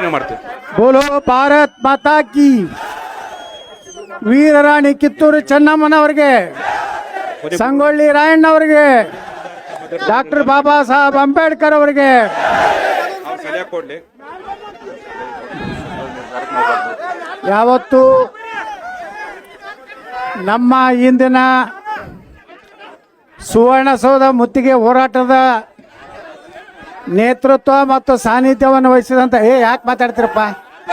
ಘೋಷಣೆ ಮಾಡ್ತೀವಿ. ಬೋಲೋ ಭಾರತ್ ಮಾತಾ ಕಿ. ವೀರರಾಣಿ ಕಿತ್ತೂರು ಚೆನ್ನಮ್ಮನವರಿಗೆ, ಸಂಗೊಳ್ಳಿ ರಾಯಣ್ಣವರಿಗೆ, ಡಾಕ್ಟರ್ ಬಾಬಾ ಸಾಹೇಬ್ ಅಂಬೇಡ್ಕರ್ ಅವರಿಗೆ, ಯಾವತ್ತು ನಮ್ಮ ಇಂದಿನ ಸುವರ್ಣಸೌಧ ಮುತ್ತಿಗೆ ಹೋರಾಟದ ನೇತೃತ್ವ ಮತ್ತು ಸಾನ್ನಿಧ್ಯವನ್ನು ವಹಿಸಿದಂತ ಯಾಕೆ ಮಾತಾಡ್ತೀರಪ್ಪ,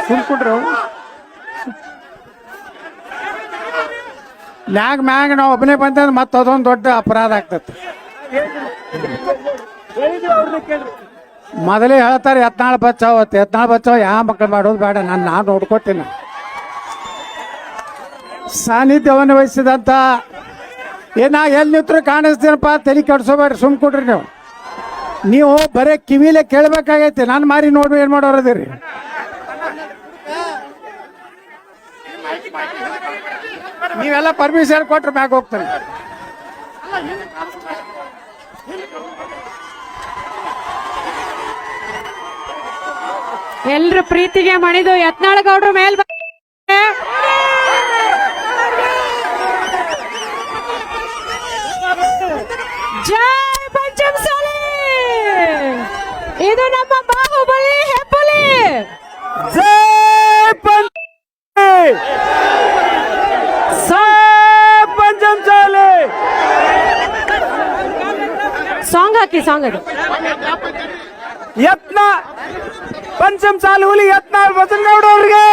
ಸುಮ್ಕೊಂಡ್ರು ಮ್ಯಾಗ ನಾವು ಒಬ್ಬನೇ ಬಂದ್ರೆ ಮತ್ತೆ ಅದೊಂದು ದೊಡ್ಡ ಅಪರಾಧ ಆಗ್ತದೆ. ಮೊದಲೇ ಹೇಳ್ತಾರೆ ಯತ್ನಾಳ್ ಬಚ್ಚಾವ್ ಯಾವ ಮಕ್ಕಳು ಮಾಡೋದು ಬೇಡ, ನಾನು ನೋಡ್ಕೋತೀನಿ. ಸಾನ್ನಿಧ್ಯವನ್ನು ವಹಿಸಿದಂತ ಎಲ್ಲಿ ನಿಂತರು ಕಾಣಿಸ್ತೀನಪ್ಪ, ತಲೆ ಕೆಡ್ಸೋಬೇಡ್ರಿ, ಸುಮ್ಕೊಡ್ರಿ. ನೀವು ಬರೇ ಕಿವಿಲೆ ಕೇಳ್ಬೇಕಾಗೈತಿ, ನಾನು ಮಾರಿ ನೋಡ್ರಿ ಏನ್ ಮಾಡೋರದಿರಿ. ನೀವೆಲ್ಲ ಪರ್ಮಿಷನ್ ಕೊಟ್ರೆ ಮ್ಯಾಗ ಹೋಗ್ತಾನೆ. ಎಲ್ರು ಪ್ರೀತಿಗೆ ಮಣಿದು ಯತ್ನಾಳ್ ಗೌಡ್ರು ಮೇಲ್ ಜೈ ಪಂಚಮಸಾಲಿ. ಇದು ನಮ್ಮ ಬಾಹುಬಲಿ ಹೆಬ್ಬುಲಿ. ಜೈ ಪಂಚಮಸಾಲಿ. ಸಾಂಗ್ ಹಾಕಿ, ಸಾಂಗ್ ಅದು. ಯತ್ನ ಪಂಚಮಸಾಲಿ ಹುಲಿ ಯತ್ನಾಳ್ ಬಸನಗೌಡ ಅವ್ರಿಗೆ,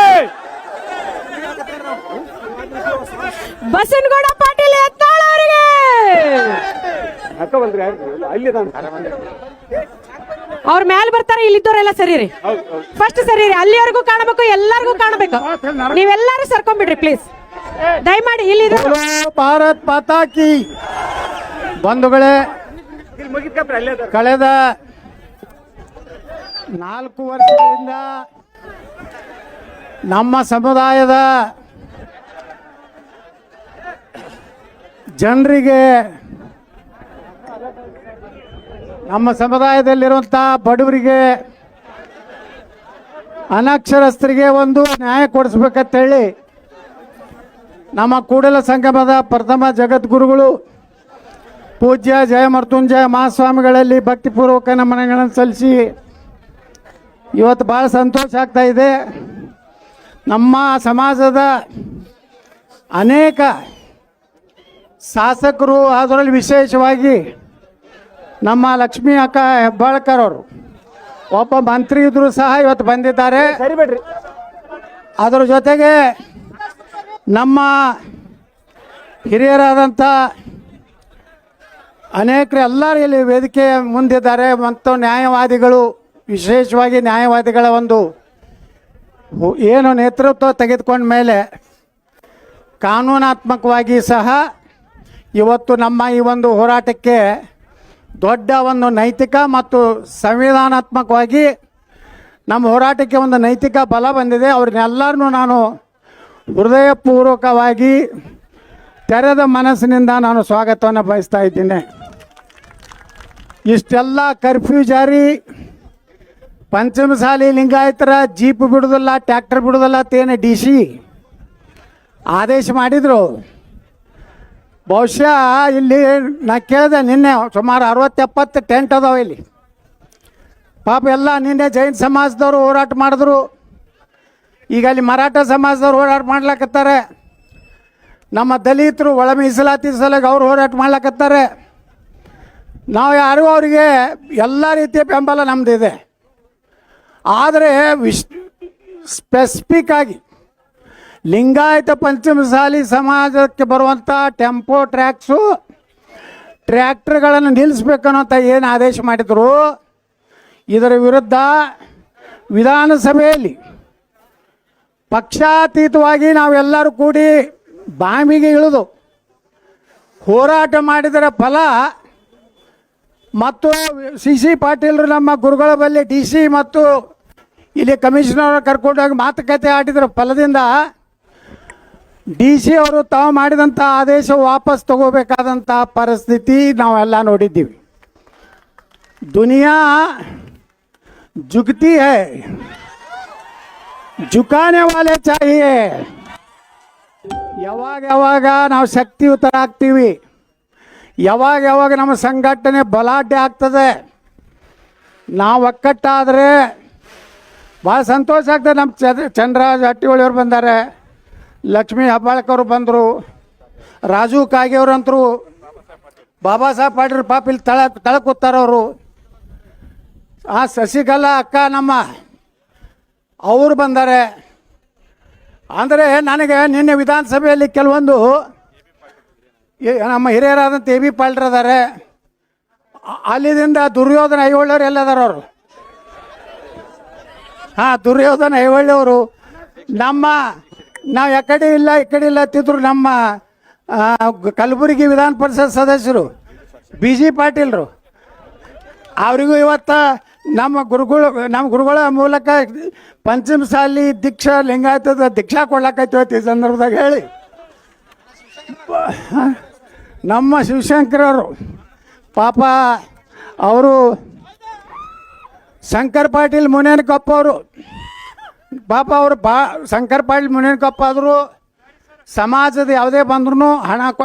ಬಸನಗೌಡ ಪಾಟೀಲ್ ಯತ್ನಾಳ್ ಅವರಿಗೆ. ಅವ್ರ ಮ್ಯಾಲ ಬರ್ತಾರೆ, ಇಲ್ಲಿದ್ದವರೆಲ್ಲ ಸರಿರಿ, ಫಸ್ಟ್ ಸರಿರಿ, ಅಲ್ಲಿವರೆಗೂ ಕಾಣಬೇಕು, ಎಲ್ಲರಿಗೂ ಕಾಣಬೇಕು. ನೀವೆಲ್ಲರೂ ಸರ್ಕೊಂಡ್ಬಿಡ್ರಿ ಪ್ಲೀಸ್, ದಯಮಾಡಿ. ಇಲ್ಲಿ ಭಾರತ್ ಮಾತಾ ಕಿ. ಬಂಧುಗಳೇ, ಕಳೆದ 4 ವರ್ಷದಿಂದ ನಮ್ಮ ಸಮುದಾಯದ ಜನರಿಗೆ, ನಮ್ಮ ಸಮುದಾಯದಲ್ಲಿರುವಂಥ ಬಡವರಿಗೆ, ಅನಕ್ಷರಸ್ಥರಿಗೆ ಒಂದು ನ್ಯಾಯ ಕೊಡಿಸ್ಬೇಕಂತೇಳಿ ನಮ್ಮ ಕೂಡಲ ಸಂಗಮದ ಪ್ರಥಮ ಜಗದ್ಗುರುಗಳು ಪೂಜ್ಯ ಜಯಮೃತ್ಯುಂಜಯ ಮಹಾಸ್ವಾಮಿಗಳಲ್ಲಿ ಭಕ್ತಿಪೂರ್ವಕ ನಮನಗಳನ್ನು ಸಲ್ಲಿಸಿ ಇವತ್ತು ಭಾಳ ಸಂತೋಷ ಆಗ್ತಾ ಇದೆ. ನಮ್ಮ ಸಮಾಜದ ಅನೇಕ ಶಾಸಕರು, ಅದರಲ್ಲಿ ವಿಶೇಷವಾಗಿ ನಮ್ಮ ಲಕ್ಷ್ಮೀ ಅಕ್ಕ ಹೆಬ್ಬಾಳ್ಕರ್ ಅವರು, ಒಬ್ಬ ಮಂತ್ರಿ ಇದ್ರು ಸಹ ಇವತ್ತು ಬಂದಿದ್ದಾರೆ. ಅದರ ಜೊತೆಗೆ ನಮ್ಮ ಹಿರಿಯರಾದಂಥ ಅನೇಕರು ಎಲ್ಲರೂ ಇಲ್ಲಿ ವೇದಿಕೆ ಮುಂದಿದ್ದಾರೆ. ಮತ್ತು ನ್ಯಾಯವಾದಿಗಳು, ವಿಶೇಷವಾಗಿ ನ್ಯಾಯವಾದಿಗಳ ಒಂದು ಏನು ನೇತೃತ್ವ ತೆಗೆದುಕೊಂಡ ಮೇಲೆ ಕಾನೂನಾತ್ಮಕವಾಗಿ ಸಹ ಇವತ್ತು ನಮ್ಮ ಈ ಒಂದು ಹೋರಾಟಕ್ಕೆ ದೊಡ್ಡ ಒಂದು ನೈತಿಕ ಮತ್ತು ಸಂವಿಧಾನಾತ್ಮಕವಾಗಿ ನಮ್ಮ ಹೋರಾಟಕ್ಕೆ ಒಂದು ನೈತಿಕ ಬಲ ಬಂದಿದೆ. ಅವ್ರನ್ನೆಲ್ಲರನ್ನೂ ನಾನು ಹೃದಯಪೂರ್ವಕವಾಗಿ ತೆರೆದ ಮನಸ್ಸಿನಿಂದ ನಾನು ಸ್ವಾಗತವನ್ನು ಬಯಸ್ತಾ ಇದ್ದೀನಿ. ಇಷ್ಟೆಲ್ಲ ಕರ್ಫ್ಯೂ ಜಾರಿ, ಪಂಚಮಸಾಲಿ ಲಿಂಗಾಯತರ ಜೀಪ್ ಬಿಡೋದಿಲ್ಲ, ಟ್ಯಾಕ್ಟರ್ ಬಿಡೋದಿಲ್ಲ ಅಂತೇನು DC ಆದೇಶ ಮಾಡಿದರು. ಬಹುಶಃ ಇಲ್ಲಿ ನಾ ಕೇಳಿದೆ, ನಿನ್ನೆ ಸುಮಾರು 60-70 ಟೆಂಟ್ ಅದಾವೆ ಇಲ್ಲಿ. ಪಾಪ ಎಲ್ಲ ನಿನ್ನೆ ಜೈನ ಸಮಾಜದವರು ಹೋರಾಟ ಮಾಡಿದ್ರು, ಈಗ ಅಲ್ಲಿ ಮರಾಠ ಸಮಾಜದವ್ರು ಹೋರಾಟ ಮಾಡ್ಲಕತ್ತಾರೆ, ನಮ್ಮ ದಲಿತರು ಒಳ ಮೀಸಲಾತಿ ಸಲುವಾಗಿ ಅವ್ರು ಹೋರಾಟ ಮಾಡ್ಲಕತ್ತಾರೆ. ನಾವು ಯಾರು ಅವರಿಗೆ ಎಲ್ಲ ರೀತಿಯ ಬೆಂಬಲ ನಮ್ಮದಿದೆ. ಆದರೆ ಸ್ಪೆಸಿಫಿಕ್ ಆಗಿ ಲಿಂಗಾಯತ ಪಂಚಮಸಾಲಿ ಸಮಾಜಕ್ಕೆ ಬರುವಂಥ ಟೆಂಪೋ ಟ್ರ್ಯಾಕ್ಟರ್ಗಳನ್ನು ನಿಲ್ಲಿಸ್ಬೇಕನ್ನೋಂಥ ಏನು ಆದೇಶ ಮಾಡಿದರು, ಇದರ ವಿರುದ್ಧ ವಿಧಾನಸಭೆಯಲ್ಲಿ ಪಕ್ಷಾತೀತವಾಗಿ ನಾವೆಲ್ಲರೂ ಕೂಡಿ ಬಾವಿಗೆ ಇಳಿದು ಹೋರಾಟ ಮಾಡಿದರ ಫಲ ಮತ್ತು CC ಪಾಟೀಲರು ನಮ್ಮ ಗುರುಗಳ ಬಳಿ DC ಮತ್ತು ಇಲ್ಲಿ ಕಮಿಷನರ್ ಕರ್ಕೊಂಡೋಗಿ ಮಾತುಕತೆ ಆಡಿದರ ಫಲದಿಂದ DC ಅವರು ತಾವು ಮಾಡಿದಂಥ ಆದೇಶ ವಾಪಸ್ ತಗೋಬೇಕಾದಂಥ ಪರಿಸ್ಥಿತಿ ನಾವೆಲ್ಲ ನೋಡಿದ್ದೀವಿ. ದುನಿಯಾ ಜುಗ್ತಿ ಹೈ, ಜುಕಾನೆ ವಾಲೆ ಚಾಹಿಯೆ. ಯಾವಾಗ ಯಾವಾಗ ನಾವು ಶಕ್ತಿಯುತರಾಗ್ತೀವಿ, ಯಾವಾಗ ಯಾವಾಗ ನಮ್ಮ ಸಂಘಟನೆ ಬಲಾಢ್ಯ ಆಗ್ತದೆ, ನಾವು ಒಕ್ಕಟ್ಟಾದರೆ ಭಾಳ ಸಂತೋಷ ಆಗ್ತದೆ. ನಮ್ಮ ಚಂದ್ರರಾಜ್ ಹಟ್ಟಿಹೊಳಿಯವ್ರು ಬಂದಾರೆ, ಲಕ್ಷ್ಮೀ ಹೆಬ್ಬಾಳ್ಕರ್ ಬಂದರು, ರಾಜು ಕಾಗೆಯವ್ರಂತರು, ಬಾಬಾ ಸಾಹೇಬ್ ಪಾಟೀಲ್ ಪಾಪ ಇಲ್ಲಿ ತಳ ಕೂತಾರವರು, ಆ ಶಶಿಕಲಾ ಅಕ್ಕ ನಮ್ಮ ಅವರು ಬಂದಾರೆ. ಅಂದರೆ ನನಗೆ ನಿನ್ನೆ ವಿಧಾನಸಭೆಯಲ್ಲಿ ಕೆಲವೊಂದು ನಮ್ಮ ಹಿರಿಯರಾದಂಥ ಎ ಬಿ ಪಾಟೀಲ್ ಅದಾರೆ, ಅಲ್ಲಿದಿಂದ ದುರ್ಯೋಧನ ಐಹೊಳೆಯವ್ರು ಎಲ್ಲದಾರ ಅವರು. ಹಾಂ, ದುರ್ಯೋಧನ ಐಹೊಳೆಯವರು ನಾವು ಎಕಡೆ ಇಲ್ಲ ಈ ಕಡೆ ಇಲ್ಲ ಅಂತಿದ್ರು. ನಮ್ಮ ಕಲಬುರಗಿ ವಿಧಾನ ಪರಿಷತ್ ಸದಸ್ಯರು ಬಿ ಜಿ ಪಾಟೀಲ್ರು, ಅವರಿಗೂ ಇವತ್ತು ನಮ್ಮ ಗುರುಗಳ ಮೂಲಕ ಪಂಚಮಸಾಲಿ ದೀಕ್ಷಾ ಲಿಂಗಾಯತದ ದೀಕ್ಷಾ ಕೊಡ್ಲಾಕೈತಿ ಈ ಸಂದರ್ಭದಾಗ ಹೇಳಿ. ನಮ್ಮ ಶಿವಶಂಕರವರು ಪಾಪ ಅವರು ಶಂಕರ್ ಪಾಟೀಲ್ ಮುನೇನಕೊಪ್ಪ ಅವರು ಪಾಪ ಅವರು ಶಂಕರ್ ಪಾಟೀಲ್ ಮುನೇನಕೊಪ್ಪ ಆದರೂ ಸಮಾಜದ ಯಾವುದೇ ಬಂದ್ರೂ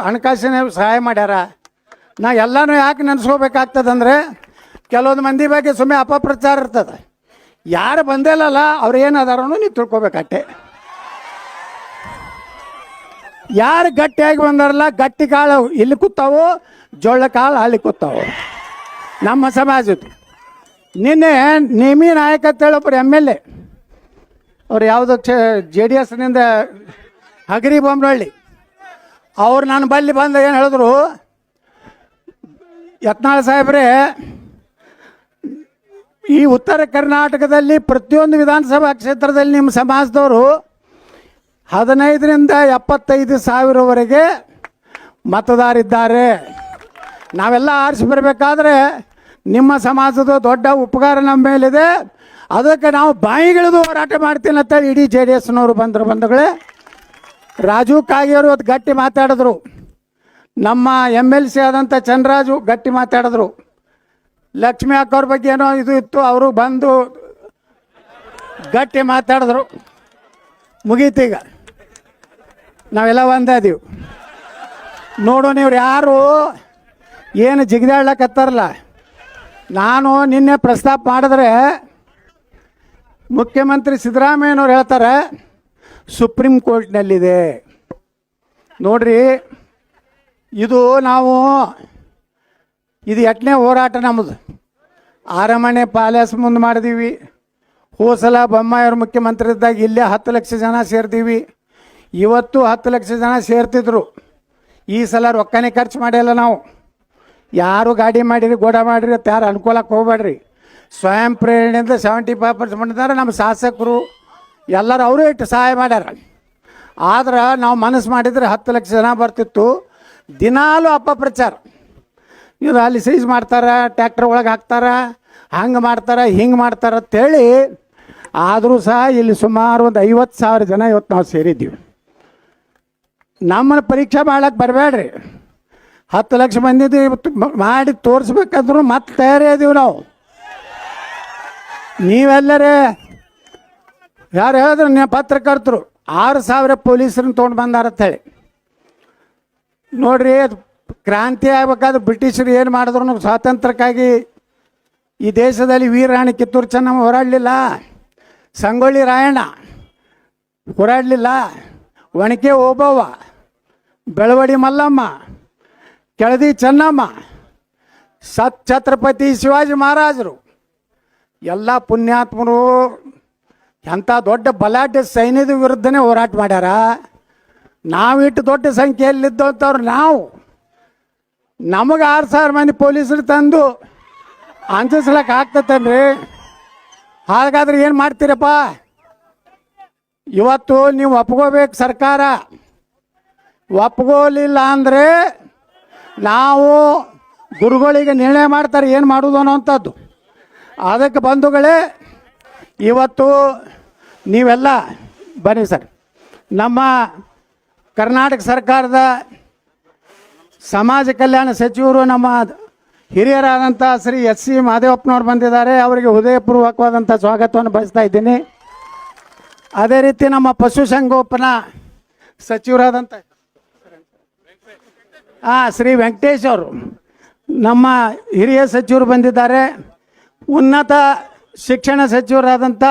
ಹಣಕಾಸಿನ ಸಹಾಯ ಮಾಡ್ಯಾರ. ನಾ ಎಲ್ಲನೂ ಯಾಕೆ ನೆನೆಸ್ಕೋಬೇಕಾಗ್ತದಂದ್ರೆ ಕೆಲವೊಂದು ಮಂದಿ ಬಗ್ಗೆ ಸುಮ್ಮನೆ ಅಪಪ್ರಚಾರ ಇರ್ತದೆ. ಯಾರು ಬಂದಿಲ್ಲಲ್ಲ ಅವ್ರು ಏನದಾರನು ನೀವು ತಿಳ್ಕೊಬೇಕಟ್ಟೆ. ಯಾರು ಗಟ್ಟಿಯಾಗಿ ಬಂದಾರಲ್ಲ, ಗಟ್ಟಿ ಕಾಳು ಇಲ್ಲಿ ಕೂತಾವು, ಜೋಳ ಕಾಳು ಅಲ್ಲಿ ಕೂತಾವು ನಮ್ಮ ಸಮಾಜದ್ದು. ನಿನ್ನೆ ನೇಮಿ ನಾಯಕ ಅಂತೇಳಿ ಒಬ್ಬರು MLA ಅವ್ರು ಯಾವುದೋ JDSನಿಂದ ಹಗರಿ ಬೊಮ್ಮನಹಳ್ಳಿ ಅವ್ರು ನನ್ನ ಬಳಿ ಬಂದ ಏನು ಹೇಳಿದ್ರು, ಯತ್ನಾಳ್ ಸಾಹೇಬ್ರೆ, ಈ ಉತ್ತರ ಕರ್ನಾಟಕದಲ್ಲಿ ಪ್ರತಿಯೊಂದು ವಿಧಾನಸಭಾ ಕ್ಷೇತ್ರದಲ್ಲಿ ನಿಮ್ಮ ಸಮಾಜದವರು 15ರಿಂದ 75 ಸಾವಿರವರೆಗೆ ಮತದಾರಿದ್ದಾರೆ. ನಾವೆಲ್ಲ ಆರಿಸಿ ಬರಬೇಕಾದ್ರೆ ನಿಮ್ಮ ಸಮಾಜದ ದೊಡ್ಡ ಉಪಕಾರ ನಮ್ಮ ಮೇಲಿದೆ, ಅದಕ್ಕೆ ನಾವು ಬಾಯಿಗಿಳಿದು ಹೋರಾಟ ಮಾಡ್ತೀನಿ ಅಂತೇಳಿ ಇಡೀ JDSನವರು ಬಂಧುಗಳೇ. ರಾಜು ಕಾಗೆಯವರು ಅದು ಗಟ್ಟಿ ಮಾತಾಡಿದ್ರು, ನಮ್ಮ MLC ಆದಂಥ ಚಂದ್ರರಾಜು ಗಟ್ಟಿ ಮಾತಾಡಿದ್ರು, ಲಕ್ಷ್ಮೀ ಅಕ್ಕವ್ರ ಬಗ್ಗೆ ಏನೋ ಇದು ಇತ್ತು, ಅವರು ಬಂದು ಗಟ್ಟಿ ಮಾತಾಡಿದ್ರು. ಮುಗೀತೀಗ ನಾವೆಲ್ಲ ಒಂದಾದೀವಿ. ನೋಡೋಣ ಇವ್ರು ಯಾರು ಏನು ಜಿಗಿದಾಡ್ಲಕತ್ತಾರಲ್ಲ. ನಾನು ನಿನ್ನೆ ಪ್ರಸ್ತಾಪ ಮಾಡಿದ್ರೆ ಮುಖ್ಯಮಂತ್ರಿ ಸಿದ್ದರಾಮಯ್ಯನವ್ರು ಹೇಳ್ತಾರೆ ಸುಪ್ರೀಂ ಕೋರ್ಟ್ನಲ್ಲಿದೆ ನೋಡ್ರಿ. ಇದು ಇದು 8ನೇ ಹೋರಾಟ ನಮ್ಮದು. ಅರಮನೆ ಪ್ಯಾಲೇಸ್ ಮುಂದೆ ಮಾಡಿದೀವಿ. ಹೋಸಲ ಬೊಮ್ಮಾಯಿಯವ್ರು ಮುಖ್ಯಮಂತ್ರಿ ಇದ್ದಾಗ ಇಲ್ಲೇ 10 ಲಕ್ಷ ಜನ ಸೇರ್ತೀವಿ. ಇವತ್ತು 10 ಲಕ್ಷ ಜನ ಸೇರ್ತಿದ್ರು. ಈ ಸಲ ರೊಕ್ಕನೇ ಖರ್ಚು ಮಾಡಿಲ್ಲ ನಾವು. ಯಾರು ಗಾಡಿ ಮಾಡಿರಿ ಗೋಡ ಮಾಡಿರಿ ಅಂತ ಯಾರು ಅನ್ಕೊಳಕ್ಕೆ ಹೋಗ್ಬೇಡ್ರಿ. ಸ್ವಯಂ ಪ್ರೇರಣೆಯಿಂದ 75% ಮಾಡಿದ್ದಾರೆ ನಮ್ಮ ಶಾಸಕರು ಎಲ್ಲರೂ ಅವರು ಇಟ್ಟು ಸಹಾಯ ಮಾಡ್ಯಾರ. ಆದ್ರೆ ನಾವು ಮನಸ್ಸು ಮಾಡಿದರೆ 10 ಲಕ್ಷ ಜನ ಬರ್ತಿತ್ತು. ದಿನಾಲೂ ಅಪಪ್ರಚಾರ, ಇವರು ಅಲ್ಲಿ ಸೀಜ್ ಮಾಡ್ತಾರೆ, ಟ್ಯಾಕ್ಟರ್ ಒಳಗೆ ಹಾಕ್ತಾರೆ, ಹಂಗೆ ಮಾಡ್ತಾರೆ ಹಿಂಗೆ ಮಾಡ್ತಾರೆ ಅಂತೇಳಿ. ಆದರೂ ಸಹ ಇಲ್ಲಿ ಸುಮಾರು ಒಂದು 50,000 ಜನ ಇವತ್ತು ನಾವು ಸೇರಿದ್ದೀವಿ. ನಮ್ಮನ್ನು ಪರೀಕ್ಷೆ ಮಾಡಕ್ಕೆ ಬರಬೇಡ್ರಿ. 10 ಲಕ್ಷ ಮಂದಿದ್ದು ಇವತ್ತು ಮಾಡಿ ತೋರಿಸ್ಬೇಕಂದ್ರೂ ಮತ್ತೆ ತಯಾರಿ ಇದೀವಿ ನಾವು. ನೀವೆಲ್ಲರೇ ಯಾರು ಹೇಳಿದ್ರು ನೀವು ಪತ್ರಕರ್ತರು 6,000 ಪೊಲೀಸರನ್ನ ತೊಗೊಂಡು ಬಂದಾರಂತೇಳಿ ನೋಡ್ರಿ. ಅದು ಕ್ರಾಂತಿ ಆಗ್ಬೇಕಾದ್ರೆ ಬ್ರಿಟಿಷರು ಏನು ಮಾಡಿದ್ರು ಸ್ವಾತಂತ್ರ್ಯಕ್ಕಾಗಿ ಈ ದೇಶದಲ್ಲಿ ವೀರರಾಣಿ ಕಿತ್ತೂರು ಚೆನ್ನಮ್ಮ ಹೋರಾಡಲಿಲ್ಲ, ಸಂಗೊಳ್ಳಿ ರಾಯಣ್ಣ ಹೋರಾಡಲಿಲ್ಲ, ಒಣಕೆ ಓಬವ್ವ, ಬೆಳವಡಿ ಮಲ್ಲಮ್ಮ, ಕೆಳದಿ ಚೆನ್ನಮ್ಮ, ಛತ್ರಪತಿ ಶಿವಾಜಿ ಮಹಾರಾಜರು ಎಲ್ಲ ಪುಣ್ಯಾತ್ಮರು ಎಂಥ ದೊಡ್ಡ ಬಲಾಢ್ಯ ಸೈನ್ಯದ ವಿರುದ್ಧನೇ ಹೋರಾಟ ಮಾಡ್ಯಾರ. ನಾವಿಟ್ಟು ದೊಡ್ಡ ಸಂಖ್ಯೆಯಲ್ಲಿದ್ದವ್ರು ನಾವು ನಮಗೆ 6,000 ಮಂದಿ ಪೊಲೀಸರು ತಂದು ಅಂಜಿಸ್ಲಕ್ಕೆ ಆಗ್ತತನ್ರಿ. ಹಾಗಾದ್ರೆ ಏನು ಮಾಡ್ತೀರಪ್ಪ? ಇವತ್ತು ನೀವು ಒಪ್ಕೋಬೇಕು. ಸರ್ಕಾರ ಒಪ್ಕೋಲಿಲ್ಲ ಅಂದರೆ ನಾವು ಗುರುಗಳಿಗೆ ನಿರ್ಣಯ ಮಾಡ್ತಾರೆ ಏನು ಮಾಡೋದು ಅನ್ನೋವಂಥದ್ದು. ಅದಕ್ಕೆ ಬಂಧುಗಳೇ, ಇವತ್ತು ನೀವೆಲ್ಲ ಬನ್ನಿ ಸರ್. ನಮ್ಮ ಕರ್ನಾಟಕ ಸರ್ಕಾರದ ಸಮಾಜ ಕಲ್ಯಾಣ ಸಚಿವರು ನಮ್ಮ ಹಿರಿಯರಾದಂಥ ಶ್ರೀ SC ಮಹದೇವಪ್ಪನವ್ರು ಬಂದಿದ್ದಾರೆ. ಅವರಿಗೆ ಹೃದಯಪೂರ್ವಕವಾದಂಥ ಸ್ವಾಗತವನ್ನು ಬಯಸ್ತಾ ಇದ್ದೀನಿ. ಅದೇ ರೀತಿ ನಮ್ಮ ಪಶುಸಂಗೋಪನಾ ಸಚಿವರಾದಂಥ ಶ್ರೀ ವೆಂಕಟೇಶ್ ಅವರು ನಮ್ಮ ಹಿರಿಯ ಸಚಿವರು ಬಂದಿದ್ದಾರೆ. ಉನ್ನತ ಶಿಕ್ಷಣ ಸಚಿವರಾದಂಥ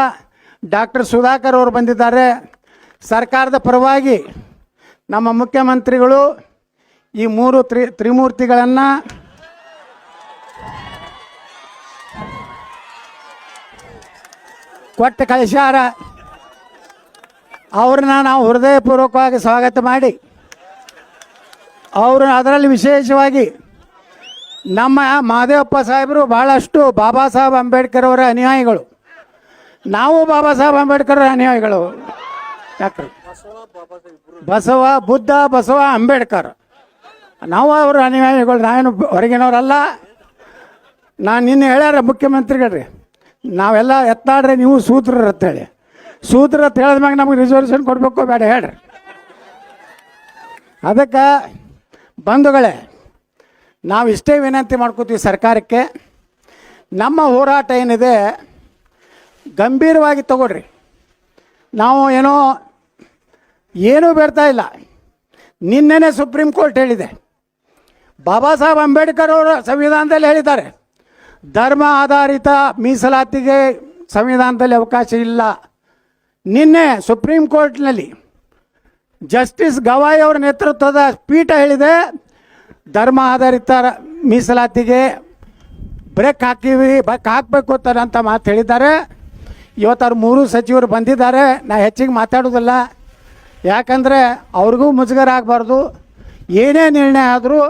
ಡಾಕ್ಟರ್ ಸುಧಾಕರ್ ಅವರು ಬಂದಿದ್ದಾರೆ. ಸರ್ಕಾರದ ಪರವಾಗಿ ನಮ್ಮ ಮುಖ್ಯಮಂತ್ರಿಗಳು ಈ ಮೂರು ತ್ರಿಮೂರ್ತಿಗಳನ್ನು ಕೊಟ್ಟು ಕಳಿಸ್ಯಾರ. ಅವ್ರನ್ನ ನಾವು ಹೃದಯಪೂರ್ವಕವಾಗಿ ಸ್ವಾಗತ ಮಾಡಿ ಅವರು ಅದರಲ್ಲಿ ವಿಶೇಷವಾಗಿ ನಮ್ಮ ಮಹದೇವಪ್ಪ ಸಾಹೇಬರು ಭಾಳಷ್ಟು ಬಾಬಾ ಸಾಹೇಬ್ ಅಂಬೇಡ್ಕರ್ ಅವರ ಅನುಯಾಯಿಗಳು. ನಾವು ಬಾಬಾ ಸಾಹೇಬ್ ಅಂಬೇಡ್ಕರ್ ಅನುಯಾಯಿಗಳು. ಡಾಕ್ಟರ್ ಬಸವ ಬುದ್ಧ ಬಸವ ಅಂಬೇಡ್ಕರ್ ನಾವು ಅವರ ಅನುಯಾಯಿಗಳು. ನಾವೇನು ಹೊರಗಿನವರಲ್ಲ. ನಾನು ನಿನ್ನೆ ಹೇಳ್ಯಾರ ಮುಖ್ಯಮಂತ್ರಿಗಳ್ರಿ, ನಾವೆಲ್ಲ ಎತ್ತಾಡ್ರೆ ನೀವು ಸೂತ್ರರು ಅಂತೇಳಿ. ಸೂತ್ರ ಅಂತ ಹೇಳಿದ್ಮ್ಯಾಗ ನಮಗೆ ರಿಸರ್ವೇಷನ್ ಕೊಡಬೇಕು ಬೇಡ ಹೇಳ್ರಿ. ಅದಕ್ಕೆ ಬಂಧುಗಳೇ, ನಾವು ಇಷ್ಟೇ ವಿನಂತಿ ಮಾಡ್ಕೋತೀವಿ ಸರ್ಕಾರಕ್ಕೆ, ನಮ್ಮ ಹೋರಾಟ ಏನಿದೆ ಗಂಭೀರವಾಗಿ ತಗೊಳ್ರಿ. ನಾವು ಏನೂ ಬೇಡ್ತಾ ಇಲ್ಲ. ನಿನ್ನೆನೇ ಸುಪ್ರೀಂ ಕೋರ್ಟ್ ಹೇಳಿದೆ, ಬಾಬಾ ಸಾಹೇಬ್ ಅಂಬೇಡ್ಕರ್ ಅವರು ಸಂವಿಧಾನದಲ್ಲಿ ಹೇಳಿದ್ದಾರೆ, ಧರ್ಮ ಆಧಾರಿತ ಮೀಸಲಾತಿಗೆ ಸಂವಿಧಾನದಲ್ಲಿ ಅವಕಾಶ ಇಲ್ಲ. ನಿನ್ನೆ ಸುಪ್ರೀಂ ಕೋರ್ಟ್ನಲ್ಲಿ ಜಸ್ಟಿಸ್ ಗವಾಯಿ ಅವರ ನೇತೃತ್ವದ ಪೀಠ ಹೇಳಿದೆ, ಧರ್ಮ ಆಧಾರಿತ ಮೀಸಲಾತಿಗೆ ಬ್ರೇಕ್ ಹಾಕಬೇಕು ಅಂತ ಮಾತು ಹೇಳಿದ್ದಾರೆ. ಇವತ್ತು ಅವ್ರು ಮೂರು ಸಚಿವರು ಬಂದಿದ್ದಾರೆ. ನಾ ಹೆಚ್ಚಿಗೆ ಮಾತಾಡೋದಿಲ್ಲ, ಯಾಕಂದರೆ ಅವ್ರಿಗೂ ಮುಜುಗರ ಆಗಬಾರ್ದು. ಏನೇ ನಿರ್ಣಯ ಆದರೂ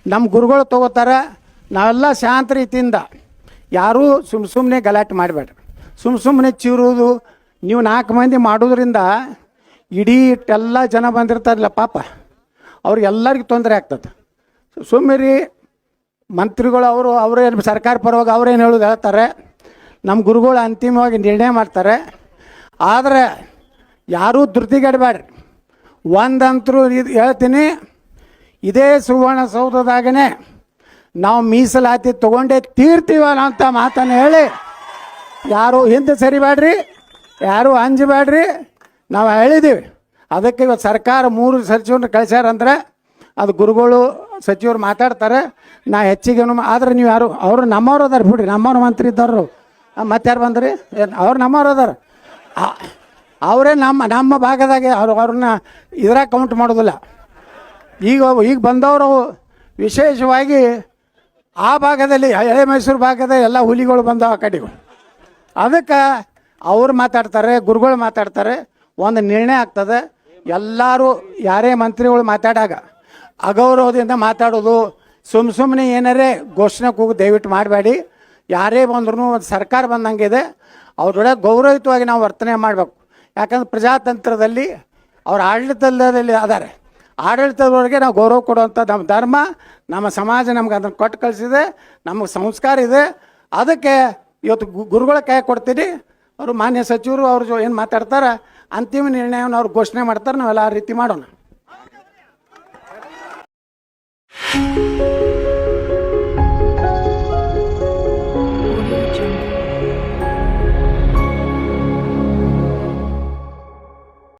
ನಮ್ಮ ಗುರುಗಳು ತಗೋತಾರೆ. ನಾವೆಲ್ಲ ಶಾಂತ ರೀತಿಯಿಂದ, ಯಾರೂ ಸುಮ್ಮನೆ ಗಲಾಟೆ ಮಾಡಬೇಡ್ರಿ. ಸುಮ್ಮನೆ ಚೀರುವುದು ನೀವು 4 ಮಂದಿ ಮಾಡೋದ್ರಿಂದ ಇಡೀ ಎಲ್ಲ ಜನ ಬಂದಿರ್ತಾರಲ್ಲ ಪಾಪ, ಅವ್ರಿಗೆಲ್ಲರಿಗೂ ತೊಂದರೆ ಆಗ್ತದೆ. ಸುಮ್ಮನೆ ಮಂತ್ರಿಗಳು ಅವರೇನು ಸರ್ಕಾರ ಪರವಾಗಿ ಅವ್ರೇನು ಹೇಳೋದು ಹೇಳ್ತಾರೆ, ನಮ್ಮ ಗುರುಗಳು ಅಂತಿಮವಾಗಿ ನಿರ್ಣಯ ಮಾಡ್ತಾರೆ. ಆದರೆ ಯಾರೂ ಧೃತಿಗೆಡಬೇಡ್ರಿ. ಒಂದಂತರೂ ಇದು ಹೇಳ್ತೀನಿ, ಇದೇ ಸುವರ್ಣಸೌಧದಾಗನೇ ನಾವು ಮೀಸಲಾತಿ ತೊಗೊಂಡೇ ತೀರ್ತೀವ ಅಂತ ಮಾತನ್ನು ಹೇಳಿ ಯಾರು ಹಿಂದೆ ಸರಿಬೇಡ್ರಿ, ಯಾರೂ ಅಂಜಬೇಡ್ರಿ. ನಾವು ಹೇಳಿದ್ದೀವಿ. ಅದಕ್ಕೆ ಇವತ್ತು ಸರ್ಕಾರ 3 ಸಚಿವರನ್ನ ಕಳಿಸ್ಯಾರಂದ್ರೆ ಅದು ಗುರುಗಳು ಸಚಿವರು ಮಾತಾಡ್ತಾರೆ. ನಾ ಹೆಚ್ಚಿಗೆ ಆದರೆ ನೀವು ಯಾರು ಅವರು ನಮ್ಮವ್ರು ಅದಾರ ಬಿಡ್ರಿ, ನಮ್ಮವ್ರು ಮಂತ್ರಿ ಇದ್ದವರು. ಮತ್ತಾರು ಬಂದ್ರಿ? ಅವ್ರು ನಮ್ಮವ್ರು ಅದಾರ. ಅವರೇ ನಮ್ಮ ಭಾಗದಾಗೆ ಅವ್ರನ್ನ ಇದ್ರಾಗ ಕೌಂಟ್ ಮಾಡೋದಿಲ್ಲ. ಈಗ ಬಂದವರು ವಿಶೇಷವಾಗಿ ಆ ಭಾಗದಲ್ಲಿ ಹಳೆ ಮೈಸೂರು ಭಾಗದ ಎಲ್ಲ ಹುಲಿಗಳು ಬಂದವು ಆ ಕಡೆಗೂ. ಅದಕ್ಕೆ ಅವ್ರು ಮಾತಾಡ್ತಾರೆ, ಗುರುಗಳು ಮಾತಾಡ್ತಾರೆ, ಒಂದು ನಿರ್ಣಯ ಆಗ್ತದೆ. ಎಲ್ಲರೂ ಯಾರೇ ಮಂತ್ರಿಗಳು ಮಾತಾಡಾಗ ಅಗೌರವದಿಂದ ಮಾತಾಡೋದು, ಸುಮ್ಮನೆ ಏನಾರೇ ಘೋಷಣೆ ಕೂಗು ದಯವಿಟ್ಟು ಮಾಡಬೇಡಿ. ಯಾರೇ ಬಂದ್ರೂ ಒಂದು ಸರ್ಕಾರ ಬಂದಂಗಿದೆ, ಅವ್ರೊಳಗೆ ಗೌರವಯುತವಾಗಿ ನಾವು ವರ್ತನೆ ಮಾಡಬೇಕು. ಯಾಕಂದ್ರೆ ಪ್ರಜಾತಂತ್ರದಲ್ಲಿ ಅವ್ರ ಆಡಳಿತದಲ್ಲಿ ಅದಾರೆ. ಆಡಳಿತದವರೆಗೆ ನಾವು ಗೌರವ ಕೊಡುವಂಥ ನಮ್ಮ ಧರ್ಮ, ನಮ್ಮ ಸಮಾಜ ನಮ್ಗೆ ಅದನ್ನು ಕೊಟ್ಟು ಕಳಿಸಿದೆ. ನಮಗೆ ಸಂಸ್ಕಾರ ಇದೆ. ಅದಕ್ಕೆ ಇವತ್ತು ಗುರುಗಳ ಕೈ ಕೊಡ್ತೀನಿ. ಅವರು ಮಾನ್ಯ ಸಚಿವರು ಅವರು ಏನು ಮಾತಾಡ್ತಾರೆ, ಅಂತಿಮ ನಿರ್ಣಯವನ್ನು ಅವ್ರು ಘೋಷಣೆ ಮಾಡ್ತಾರೆ. ನಾವೆಲ್ಲ ಆ ರೀತಿ ಮಾಡೋಣ.